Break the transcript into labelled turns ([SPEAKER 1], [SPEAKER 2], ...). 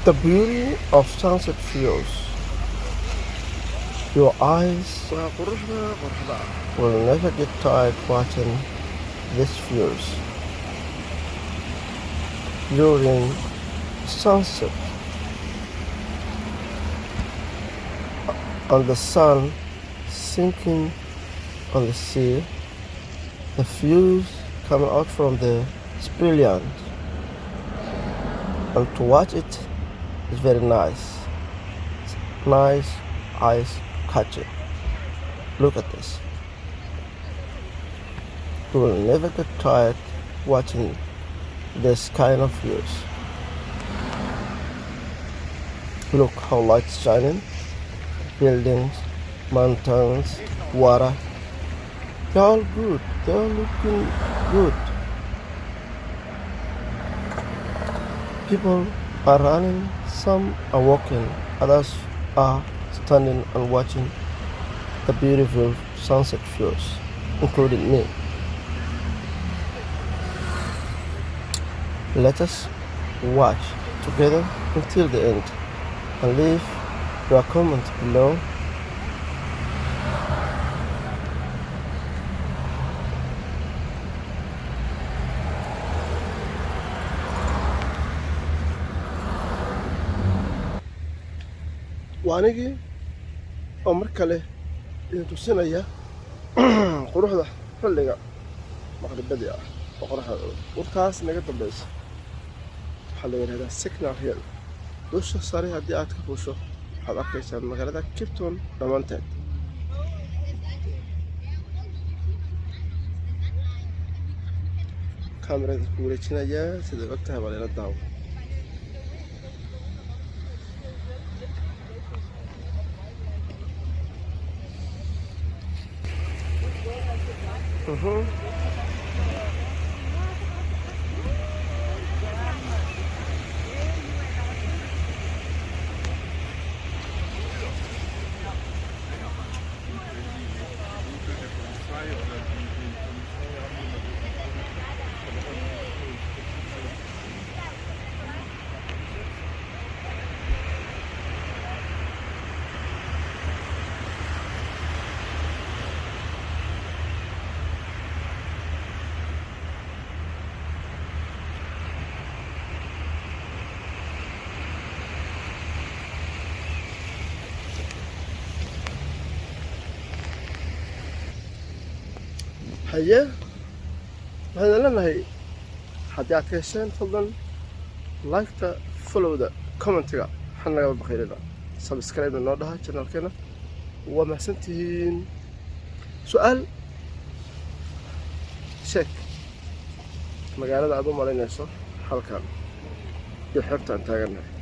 [SPEAKER 1] The beauty of sunset views. Your eyes will never get tired watching these views during sunset and the sun sinking on the sea. The views coming out from the is brilliant, and to watch it is very nice. It's nice, eyes catching. Look at this. You will never get tired watching this kind of views. Look how lights shining, buildings, mountains, water. They're all good. They're all looking good. People are running, some are walking, others are standing and watching the beautiful sunset views, including me. Let us watch together until the end and leave your comments below. waanigii oo mar kale idin tusinaya quruxda xilliga maqribadii ah oo qoraxda warkaas naga dambaysa waxaa la yiraahdaa signal hill dusha sare haddii aad ka fuusho waxaad arkaysaa magaalada Cape Town dhammaanteed. kaamirada ku wareejinaya sida ogtahay baa ila daawo. هيا هذا لنا هي حد كيسان تفضل لايك تا فولو ذا كومنت كا حنا بخيرنا سبسكرايب نودها channel كنا وما سنتين سؤال شك magaalada aad u malaynayso halkan iyo xirtaan taaganahay